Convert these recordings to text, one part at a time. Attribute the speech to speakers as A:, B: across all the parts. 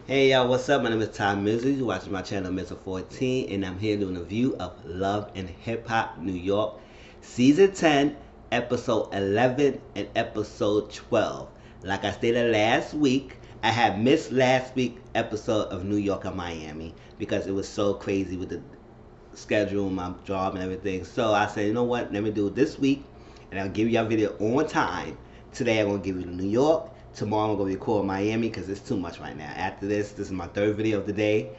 A: Hey y'all, what's up? My name is Mizzle. You're watching my channel Mizzle 14, and I'm here doing a review of Love and Hip Hop New York, Season 10, Episode 11, and Episode 12. Like I stated last week, I had missed last week's episode of New York and Miami because it was so crazy with the schedule, my job, and everything. So I said, you know what? Let me do it this week, and I'll give you a video on time. Today I'm gonna give you New York. Tomorrow I'm gonna record Miami because it's too much right now. After this is my third video of the day.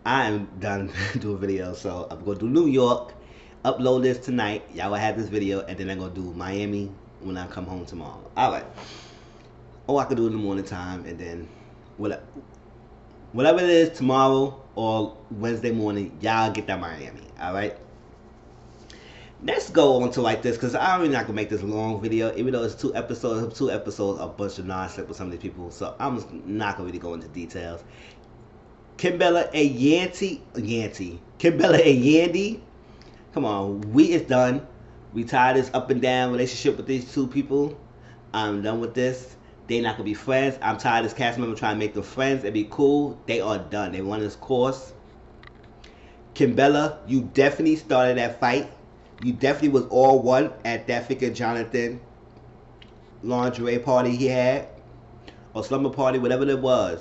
A: I am done doing videos, so I'm gonna do New York. Upload this tonight. Y'all will have this video, and then I'm gonna do Miami when I come home tomorrow. All right. Or I could do it in the morning time, and then whatever it is tomorrow or Wednesday morning, y'all get that Miami. All right. Let's go on to like this because I'm really not gonna make this a long video, even though it's two episodes. Two episodes, a bunch of nonsense with some of these people, so I'm not gonna really go into details. Kimbella and Kimbella and Yandy. Come on, we is done. We tired of this up and down relationship with these two people. I'm done with this. They not gonna be friends. I'm tired of this cast member trying to make them friends and be cool. They are done. They run this course. Kimbella, you definitely started that fight. You definitely was all one at that freaking Jonathan lingerie party he had, or slumber party, whatever it was.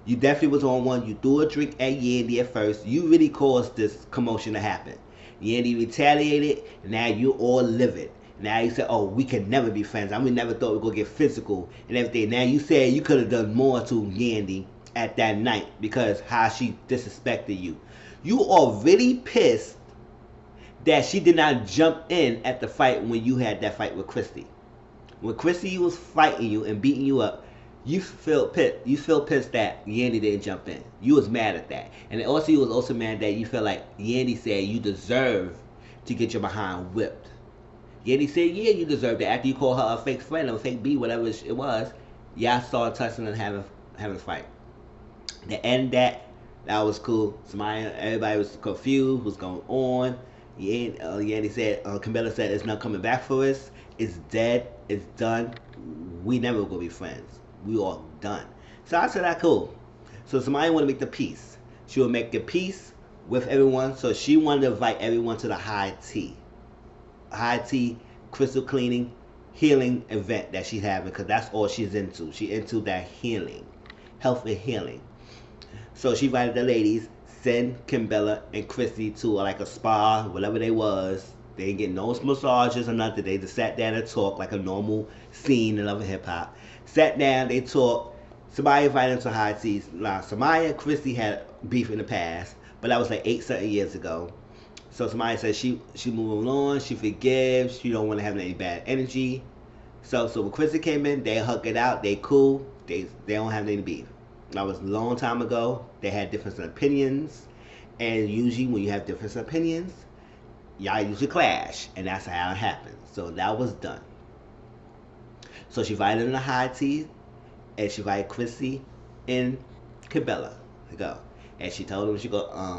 A: You definitely was on one. You threw a drink at Yandy at first. You really caused this commotion to happen. Yandy retaliated, and now you all live it. Now you said, oh, we can never be friends. I mean, never thought we were going to get physical and everything. Now you said you could have done more to Yandy at that night because how she disrespected you. You are really pissed that she did not jump in at the fight when you had that fight with Christy. When Christy was fighting you and beating you up, you feel pissed. You feel pissed that Yandy didn't jump in. You was mad at that, and also you was also mad that you felt like Yandy said you deserve to get your behind whipped. Yandy said, yeah, you deserved it after you called her a fake friend or a fake B, whatever it was. Y'all started touching and having a fight. The end that was cool. Everybody was confused. What's going on? Yandy said, Kimbella said, it's not coming back for us. It's dead. It's done. We never gonna be friends. We all done. So I said, that cool. So somebody want to make the peace. She will make the peace with everyone. So she wanted to invite everyone to the high tea crystal cleaning healing event that she's having because that's all she's into. She's into that healing, health and healing. So she invited the ladies. Send Kimbella and Chrissy to like a spa, whatever they was. They didn't get no massages or nothing. They just sat down and talked like a normal scene in Love and Hip Hop. Sat down, they talked. Somebody invited them to high teas. Now, Samaya and Chrissy had beef in the past, but that was like 8-something years ago. So somebody said she moving on, she forgives, she don't want to have any bad energy. So when Chrissy came in, they hugged it out, they cool, they don't have any beef. That was a long time ago. They had different opinions, and usually when you have different opinions, y'all usually clash, and that's how it happens. So that was done. So she invited them to high tea, and she invited Chrissy and Kimbella to go. And she told them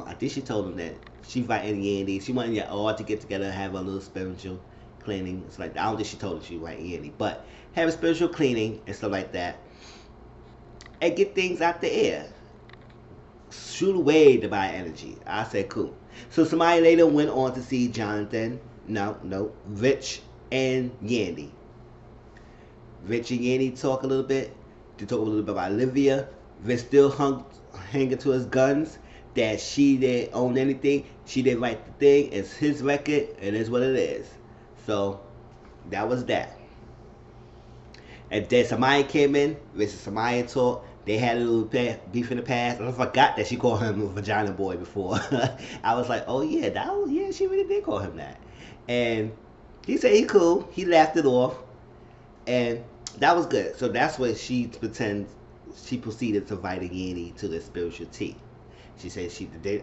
A: I think she told them that she invited Yandy. She wanted y'all all to get together and have a little spiritual cleaning. It's like I don't think she told them she invited Yandy, but have a spiritual cleaning and stuff like that. And get things out the air. Shoot away the bad energy. I said cool. So somebody later went on to see Jonathan. No, Rich and Yandy. Rich and Yandy talk a little bit. They talk a little bit about Olivia. Rich still hanging to his guns that she didn't own anything. She didn't write the thing. It's his record. It is what it is. So that was that. And then Samaya came in, Rich and Samaya talked. They had a little beef in the past. I forgot that she called him a vagina boy before. I was like, oh yeah, she really did call him that. And he said he cool. He laughed it off. And that was good. So that's what she proceeded to invite Yandy to the spiritual tea. She said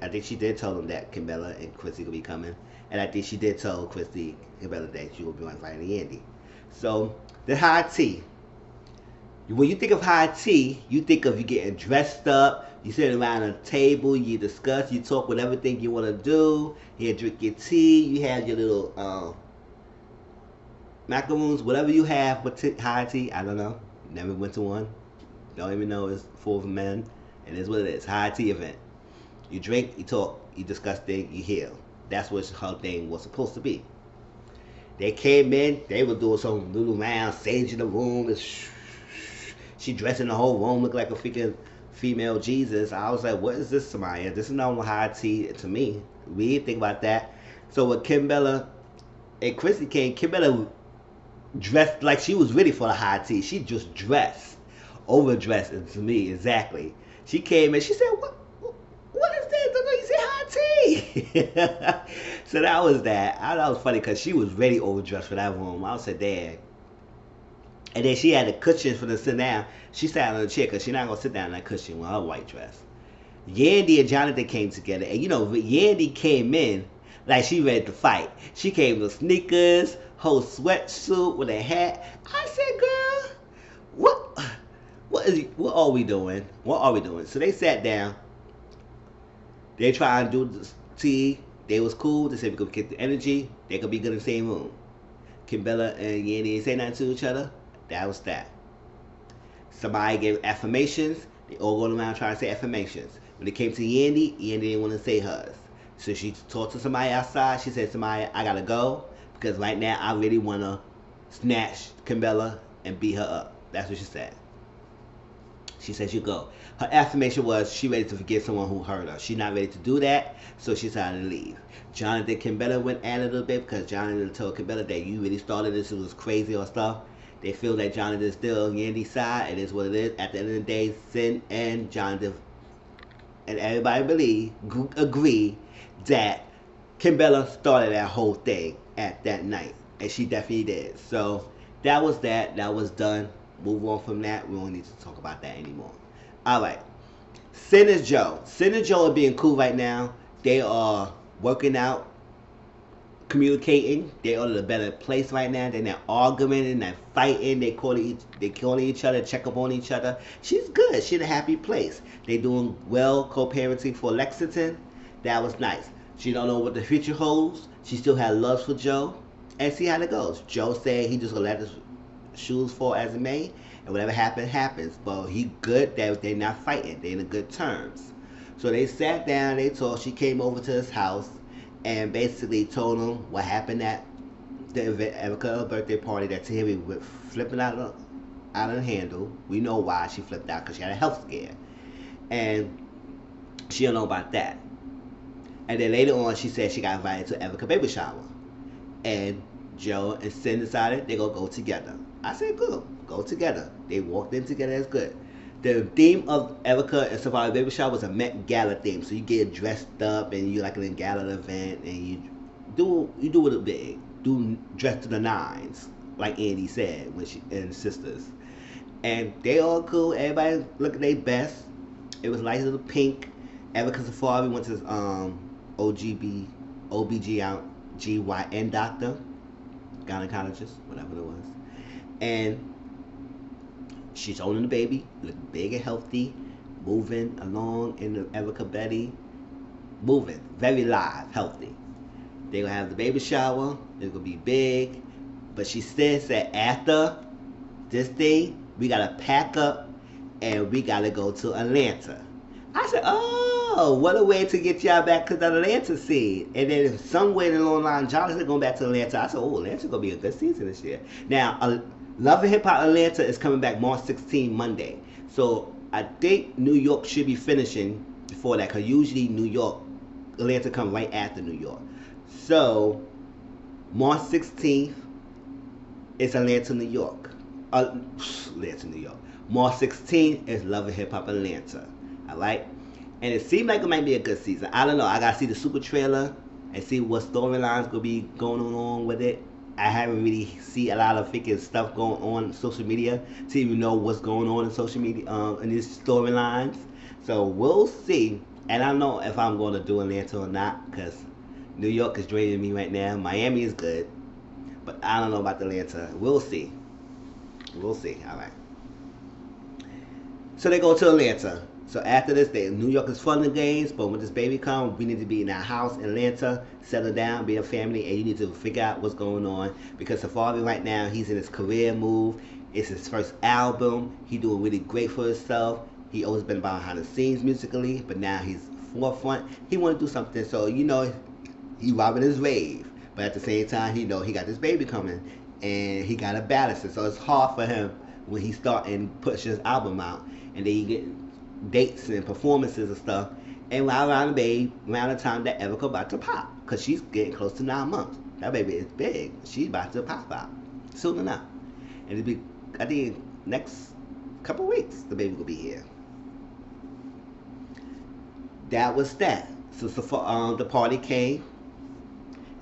A: I think she did tell them that Kimbella and Chrissy will be coming. And I think she did tell Chrissy and Kimbella that she will be inviting Yandy. So the high tea. When you think of high tea, you think of you getting dressed up, you sit around a table, you discuss, you talk with everything you want to do, you drink your tea, you have your little macaroons, whatever you have with high tea, I don't know, never went to one, don't even know it's full of men, It is what it is. High tea event. You drink, you talk, you discuss things, you heal. That's what her thing was supposed to be. They came in, they were doing some little round sage in the room. She dressed in the whole room, looked like a freaking female Jesus. I was like, what is this, Samaya? This is not high tea to me. We didn't think about that. So when Kimbella and Chrissy came, Kimbella dressed like she was ready for the high tea. She just dressed, overdressed to me, exactly. She came in, she said, what is that? You say high tea. So that was that. I thought it was funny because she was ready overdressed for that room. I was like, dad. And then she had the cushion for the sit down. She sat on the chair because she's not going to sit down in that cushion with her white dress. Yandy and Jonathan came together. And you know, Yandy came in like she ready to fight. She came with sneakers, whole sweatsuit with a hat. I said, girl, what are we doing? What are we doing? So they sat down. They tried to do the tea. They was cool. They said we could get the energy. They could be good in the same room. Kimbella and Yandy didn't say nothing to each other. That was that. Somebody gave affirmations. They all going around trying to say affirmations. When it came to Yandy, Yandy didn't want to say hers. So she talked to somebody outside. She said, somebody, I got to go. Because right now, I really want to snatch Kimbella and beat her up. That's what she said. She said she'd go. Her affirmation was she ready to forgive someone who hurt her. She's not ready to do that, so she decided to leave. Jonathan and Kimbella went at it a little bit because Jonathan told Kimbella that you really started this, it was crazy or stuff. They feel that Jonathan is still on Yandy's side. It is what it is. At the end of the day, Sin and Jonathan and everybody agree that Kimbella started that whole thing at that night. And she definitely did. So that was that. That was done. Move on from that. We don't need to talk about that anymore. Alright. Sin and Joe. Sin and Joe are being cool right now. They are working out, communicating. They are in a better place right now. They're not arguing, they're not fighting. They calling each other, check up on each other. She's good. She's in a happy place. They doing well co-parenting for Lexington. That was nice. She don't know what the future holds. She still has love for Joe. And see how it goes. Joe said he just gonna let his shoes fall as it may. And whatever happens, happens. But he good that they're not fighting. They're in good terms. So they sat down, they talked. She came over to his house and basically told him what happened at the event, Erica's birthday party, that Terry was flipping out of the handle. We know why she flipped out, because she had a health scare. And she don't know about that. And then later on, she said she got invited to Erica's baby shower. And Joe and Sin decided they're going to go together. I said, good, go together. They walked in together, that's good. The theme of Erica and Savannah baby shower was a Met Gala theme. So you get dressed up and you like in a gala event and you do it big. Do dress to the nines, like Andy said when she and sisters. And they all cool. Everybody looking their best. It was nice little pink. Erica Safari went to his OBGYN doctor, gynecologist, whatever it was. And she's holding the baby, looking big and healthy, moving along in the Erica Betty, moving, very live, healthy. They're going to have the baby shower. It's going to be big. But she said after this thing, we got to pack up and we got to go to Atlanta. I said, oh, what a way to get y'all back to the Atlanta scene. And then somewhere in the long line, Jonathan going back to Atlanta. I said, oh, Atlanta's going to be a good season this year. Now, Love and Hip Hop Atlanta is coming back March 16, Monday. So I think New York should be finishing before that, because usually Atlanta comes right after New York. So March 16th is Atlanta, New York. Atlanta, New York. March 16th is Love and Hip Hop Atlanta. Alright? And it seems like it might be a good season. I don't know. I gotta see the super trailer and see what storylines gonna be going on with it. I haven't really seen a lot of freaking stuff going on social media to even know what's going on in social media in these storylines. So we'll see. And I don't know if I'm going to do Atlanta or not, because New York is draining me right now. Miami is good, but I don't know about Atlanta. We'll see. We'll see. All right. So they go to Atlanta. So after this, New York is fun and games, but when this baby comes, we need to be in our house in Atlanta, settle down, be a family, and you need to figure out what's going on. Because Safari right now, he's in his career move. It's his first album. He's doing really great for himself. He always been behind the scenes musically, but now he's forefront. He want to do something, so he robbing his wave, but at the same time, he got this baby coming, and he got to balance it. So it's hard for him when he start and push his album out, and then he get dates and performances and stuff. And right around the time that Erica about to pop, cause she's getting close to 9 months. That baby is big. She's about to pop out soon enough, and it'll be, I think, next couple weeks the baby will be here. That was that. So the party came.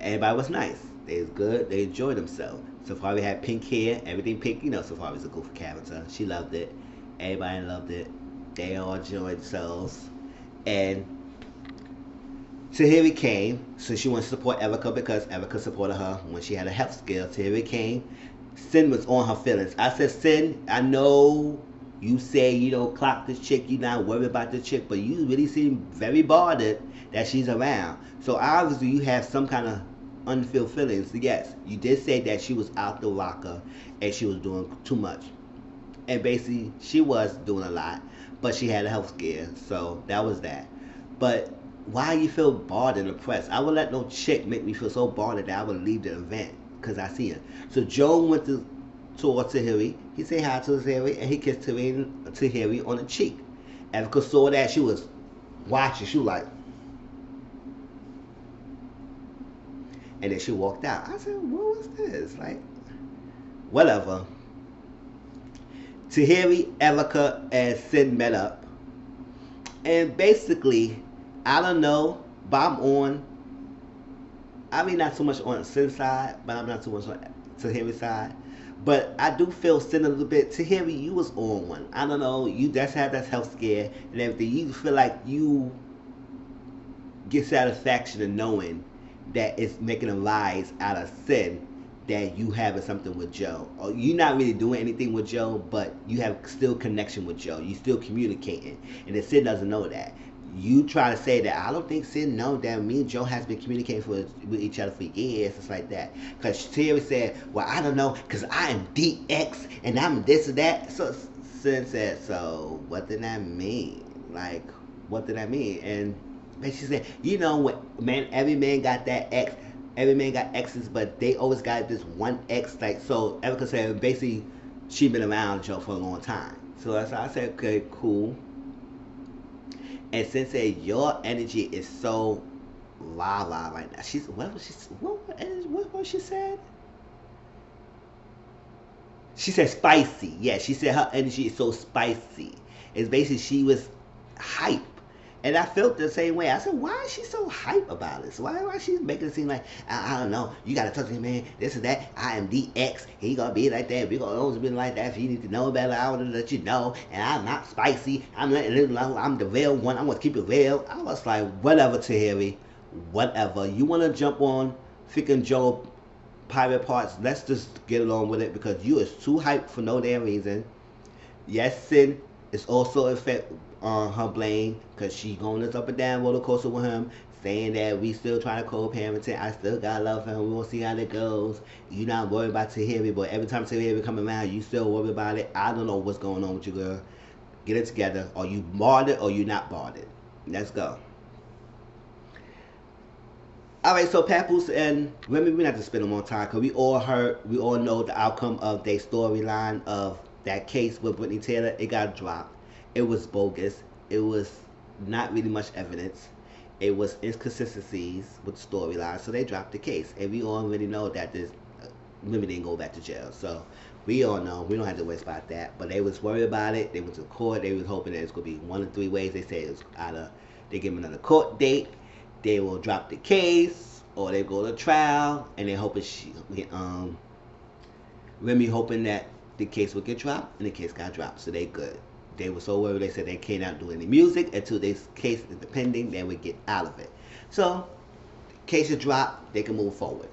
A: Everybody was nice. They was good. They enjoyed themselves. Safari had pink hair, everything pink. Safari's a goofy character. She loved it. Everybody loved it. They all enjoyed themselves. And Tahiri came, so she wanted to support Erica because Erica supported her when she had a health scare. Tahiri came. Sin was on her feelings. I said, Sin, I know you say you don't clock this chick, you not worried about this chick, but you really seem very bothered that she's around. So obviously you have some kind of unfilled feelings. Yes, you did say that she was out the rocker and she was doing too much. And basically she was doing a lot, but she had a health scare, so that was that. But why you feel bothered and depressed? I would let no chick make me feel so bothered that I would leave the event because I see her. So Joe went towards Tahiri. He said hi to Tahiri and he kissed Tahiri on the cheek. Erica saw that. She was watching. She was like, and then she walked out. I said, what was this? Like, whatever. Tahiri, Erica, and Sin met up. And basically, I don't know, but I mean, not so much on Sin's side, but I'm not too much on Tahiri's side. But I do feel Sin a little bit. Tahiri, you was on one. I don't know, you just had that health scare and everything. You feel like you get satisfaction in knowing that it's making a rise out of Sin that you having something with Joe. Or you're not really doing anything with Joe, but you have still connection with Joe. You still communicating. And the Sin doesn't know that. You try to say that I don't think Sin know that me and Joe has been communicating with each other for years. It's like that. Because Terry said, well, I don't know, because I am DX and I'm this and that. So Sin said, so what did that mean? Like, what did that mean? And she said, man, every man got that X. Every man got X's, but they always got this one X. Like, so Erica said, basically, she been around Joe for a long time. So I said, okay, cool. And Sin said, your energy is so la right now. What she said? She said spicy. Yeah, she said her energy is so spicy. It's basically she was hype. And I felt the same way. I said, why is she so hype about this? Why she making it seem like, I don't know, you got to talk to him, man, this and that, I am DX, he going to be like that, we going to always be like that, if you need to know about it, I want to let you know, and I'm not spicy, I'm letting it know, I'm the real one, I'm going to keep it real. I was like, whatever, Tahiri, whatever. You want to jump on freaking Joe private parts, let's just get along with it, because you is too hyped for no damn reason. Yes, Sin is also affect on her blame because she going this up and down roller coaster with him, saying that we still trying to co-parenting. I still got love for him. We will see how that goes. You not worried about Tahiri, but every time Tahiri come around, you still worry about it. I don't know what's going on with you, girl. Get it together. Are you bothered or you not bothered? Let's go. Alright, so Papoose and Remy, we not to spend them on time because we all know the outcome of their storyline of that case with Brittany Taylor. It got dropped. It was bogus. It was not really much evidence. It was inconsistencies with the storyline, so they dropped the case. And we already know that this Remy didn't go back to jail. So we all know. We don't have to worry about that. But they was worried about it. They went to court. They was hoping that it's going to be 1 of 3 ways. They said it was either they give them another court date, they will drop the case, or they go to trial. And they're hoping Remy hoping that the case would get dropped, and the case got dropped. So they good. They were so worried, they said they cannot do any music until this case is pending, then we get out of it. So, case is dropped, they can move forward.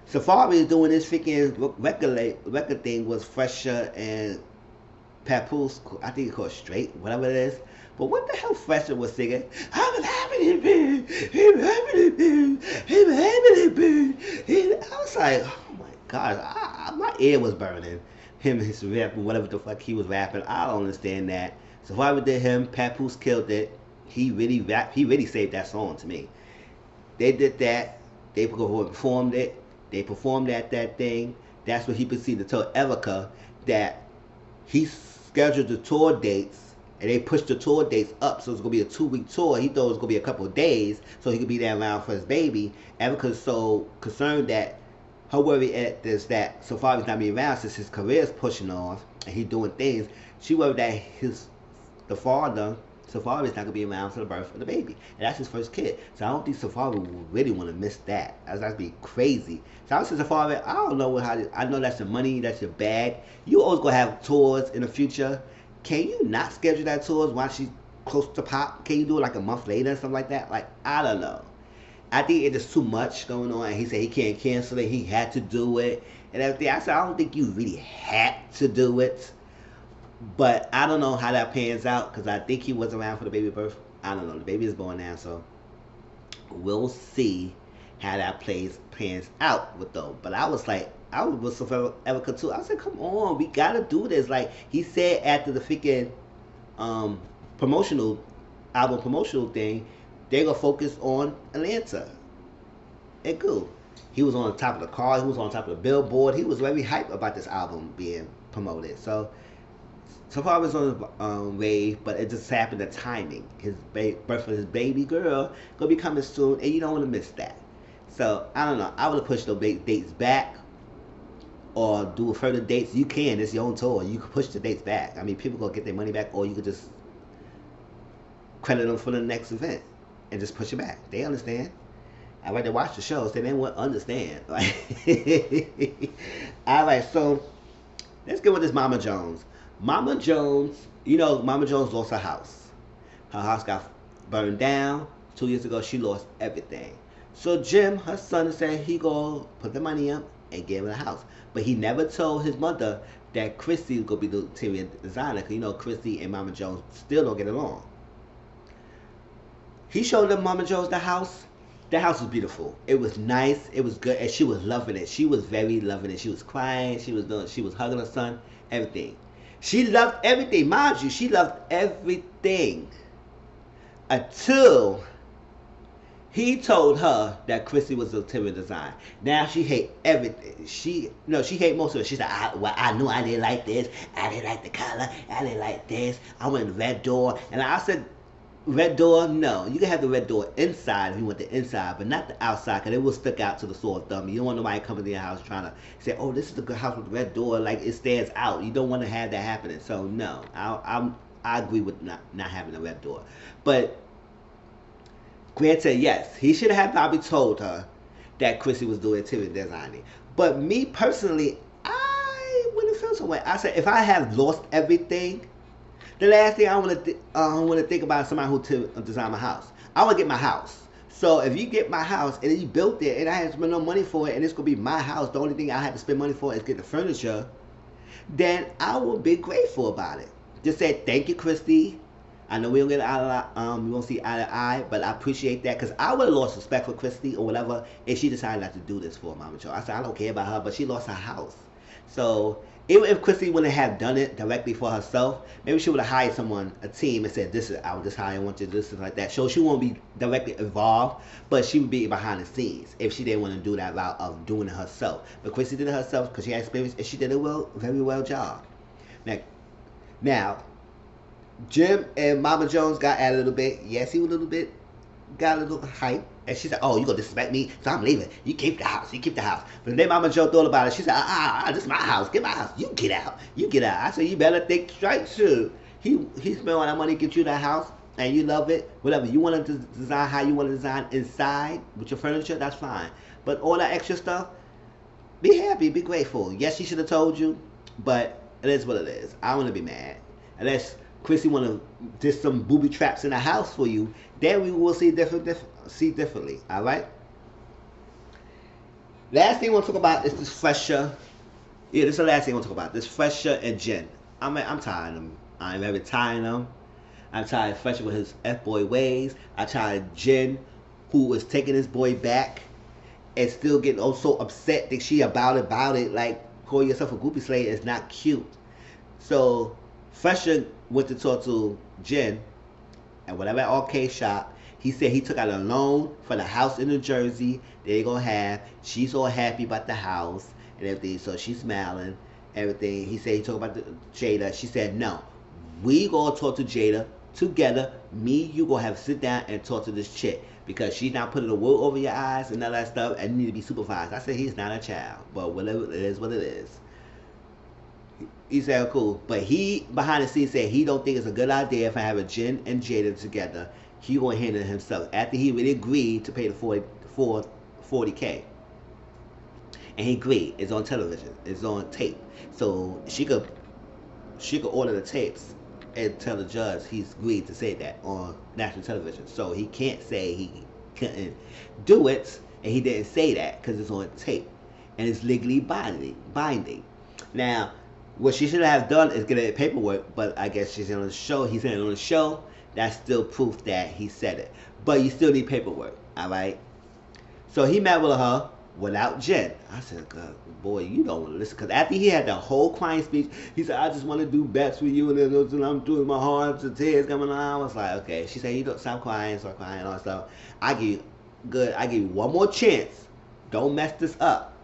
A: Safari is doing this freaking record thing with Fresher and Papoose, I think it's called Straight, whatever it is. But what the hell Fresher was singing? I was like, oh my God, my ear was burning. Him and his rapping, whatever the fuck he was rapping. I don't understand that. Survivor did him. Papoose killed it. He really saved that song to me. They did that. They performed it. They performed at that thing. That's what he proceeded to tell Erica that he scheduled the tour dates, and they pushed the tour dates up, so it's gonna be a 2-week tour. He thought it was gonna be a couple of days, so he could be there around for his baby. Erica's so concerned that her worry is that Safari's not being around since his career is pushing off and he's doing things. She worried that the father, Safari, is not gonna be around for the birth of the baby, and that's his first kid. So I don't think Safari would really want to miss that. That'd be crazy. So I would say Safari, I don't know I know that's your money, that's your bag. You always gonna have tours in the future. Can you not schedule that tours while she's close to pop? Can you do it like a month later or something like that? Like, I don't know. I think it is too much going on, and he said he can't cancel it. He had to do it and everything. I said, I don't think you really had to do it, but I don't know how that pans out because I think he was around for the baby birth. I don't know. The baby is born now, so we'll see how that pans out with though. But I was like, I was with Erica too. I said, come on, we gotta do this. Like he said after the freaking promotional thing, they're gonna focus on Atlanta. And cool. He was on the top of the car, he was on top of the billboard, he was very hyped about this album being promoted. So far it was on the wave, but it just happened the timing. His birth of his baby girl gonna be coming soon, and you don't want to miss that. So I don't know. I would have pushed those dates back, or do further dates. You can. It's your own tour. You can push the dates back. I mean, people gonna get their money back, or you could just credit them for the next event and just push it back. They understand. I like to watch the shows, so they won't understand. Like, all right. So let's get with this Mama Jones. Mama Jones, you know, Mama Jones lost her house. Her house got burned down. 2 years ago, she lost everything. So Jim, her son, said he go put the money up and give her the house. But he never told his mother that Christy was going to be the interior designer. Because, you know, Christy and Mama Jones still don't get along. He showed them Mama Jones the house. The house was beautiful. It was nice. It was good. And she was loving it. She was very loving it. She was crying. She was hugging her son. Everything. She loved everything. Mind you, she loved everything. Until he told her that Chrissy was interior design. Now she hate everything. She hate most of it. She said, I knew I didn't like this. I didn't like the color. I didn't like this. I wanted the red door. And I said, red door? No. You can have the red door inside if you want the inside, but not the outside, because it will stick out to the sore thumb. You don't want nobody coming to your house trying to say, oh, this is the good house with the red door. Like, it stands out. You don't want to have that happening. So, no. I agree with not having a red door. But granted, yes, he should have probably told her that Chrissy was doing interior designing. But me personally, I wouldn't feel so way. I said, if I have lost everything, the last thing I want to think about is somebody who design my house. I want to get my house. So if you get my house and you built it and I had to spend no money for it and it's going to be my house, the only thing I had to spend money for is get the furniture, then I will be grateful about it. Just say, thank you, Christy. I know we don't get we won't see eye to eye, but I appreciate that because I would have lost respect for Christy or whatever if she decided not to do this for Mama Joe. I said, I don't care about her, but she lost her house. So even if Christy wouldn't have done it directly for herself, maybe she would have hired someone, a team, and said, this is how I want you to do this and like that. So she won't be directly involved, but she would be behind the scenes if she didn't want to do that route of doing it herself. But Christy did it herself because she had experience and she did a very well job. Now, Jim and Mama Jones got at it a little bit. Yes, he was got a little hype. And she said, oh, you gonna disrespect me, so I'm leaving. You keep the house. But then Mama Joe thought about it. She said, this is my house. Get my house. You get out. I said, you better think straight, too. He spent all that money to get you that house, and you love it. Whatever. You want to design how you want to design inside with your furniture, that's fine. But all that extra stuff, be happy, be grateful. Yes, she should have told you, but it is what it is. I don't want to be mad. Unless Chrissy want to do some booby traps in the house for you, then we will see differently. All right. Last thing I want to talk about is this Fresher. Yeah, this is the last thing I want to talk about. This Fresher and Jen. I'm tired of them. I'm very tired of them. I'm tired of Fresher with his F-boy ways. I'm tired of Jen, who is taking his boy back and still getting so upset that she about it. Like, call yourself a groupie slave is not cute. So Fresher went to talk to Jen at whatever arcade shop. He said he took out a loan for the house in New Jersey they're gonna have. She's all happy about the house and everything, so she's smiling, everything. He said he talked about Jada. She said no. We gonna talk to Jada together. Me, you gonna have to sit down and talk to this chick because she's not putting the wool over your eyes and all that stuff, and you need to be supervised. I said he's not a child, but whatever it is, what it is. He said cool, but he behind the scenes said he don't think it's a good idea if I have a Jen and Jada together. He gonna handle it himself after he really agreed to pay the 40K, and he agreed. It's on television. It's on tape, so she could order the tapes and tell the judge he's agreed to say that on national television. So he can't say he couldn't do it, and he didn't say that because it's on tape and it's legally binding. Now, what she should have done is get a paperwork, but I guess she's on the show. He's on the show. That's still proof that he said it, but you still need paperwork. All right. So he met with her without Jen. I said, God, boy, you don't want to listen. Because after he had the whole crying speech, he said, I just want to do bets with you, and then I'm doing my heart, the tears coming on. I was like, okay. She said, you don't stop crying, all that stuff. I give you one more chance. Don't mess this up.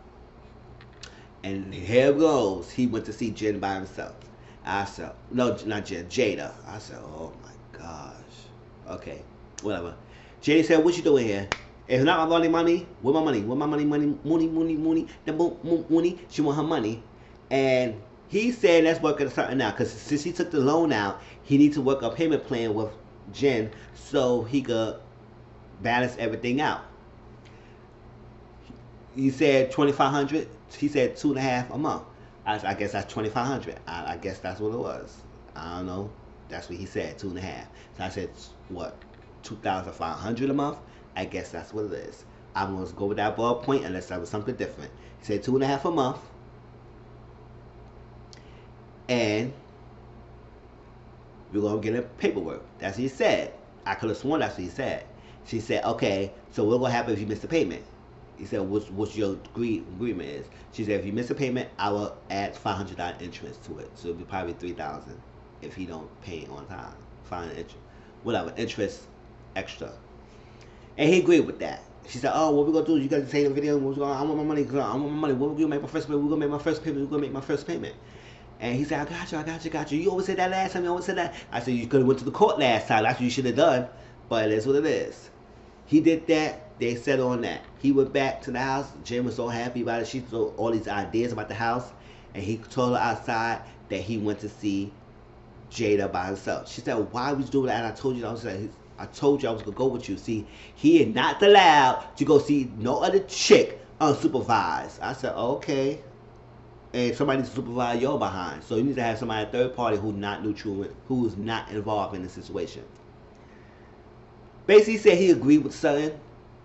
A: And here goes. He went to see Jen by himself. I said, no, not Jen, Jada. I said, oh my gosh. Okay, whatever. Jada said, what you doing here? If not my money, where my money? Where my money? Money. She want her money. And he said, let's work at something now. Because since he took the loan out, he needs to work a payment plan with Jen so he could balance everything out. He said $2,500. He said 2.5 a month. I guess that's $2,500. I guess that's what it was. I don't know. That's what he said, 2.5. So I said, what, $2,500 a month? I guess that's what it is. I'm going to go with that ballpoint unless that was something different. He said 2.5 a month. And we're going to get a paperwork. That's what he said. I could have sworn that's what he said. She said, okay, so what's going to happen if you miss the payment? He said, what's your agreement is? She said, if you miss a payment, I will add $500 interest to it. So it'll be probably $3,000 if he don't pay on time. Whatever, interest extra. And he agreed with that. She said, oh, what we're going to do is you got to say in the video, I want my money, I want my money. What we're going to make my first payment? We're going to make my first payment. We're going to make my first payment. And he said, I got you. You always said that last time. You always said that. I said, you could have went to the court last time. That's what you should have done. But it is what it is. He did that. They settled on that. He went back to the house. Jen was so happy about it. She told all these ideas about the house. And he told her outside that he went to see Jada by himself. She said, why was you doing that? And I told you, I was going to go with you. See, he is not allowed to go see no other chick unsupervised. I said, okay. And somebody needs to supervise your behind. So you need to have somebody, a third party, who's not neutral, who's not involved in the situation. Basically, he said he agreed with something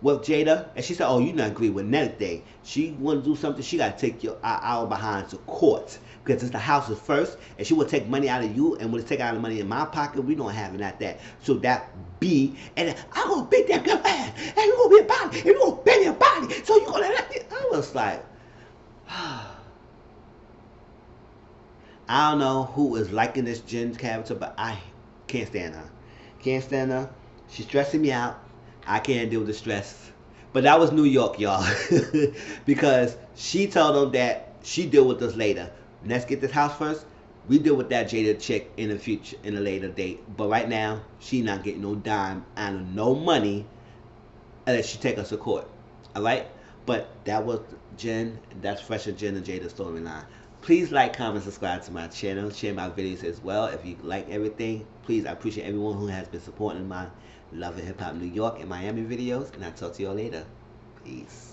A: with Jada, and she said, oh, you not agree with anything. She want to do something, she got to take our behind to court, because it's the house's first, and she will take money out of you, and will take out the money in my pocket. We don't have it at that. So that be, and I'm going to beat that girl ass, and you're going to be a body, and you're going to bang your body, so you're going to let me. I was like, I don't know who is liking this Jen's character, but I can't stand her. Can't stand her. She's stressing me out. I can't deal with the stress. But that was New York, y'all. Because she told them that she deal with us later. Let's get this house first. We deal with that Jada chick in the future, in a later date. But right now, she not getting no dime out of no money unless she take us to court. Alright? But that was Jen. That's Fresh and Jen and Jada storyline. Please like, comment, subscribe to my channel. Share my videos as well. If you like everything, please, I appreciate everyone who has been supporting my Love and Hip Hop New York and Miami videos. And I'll talk to y'all later. Peace.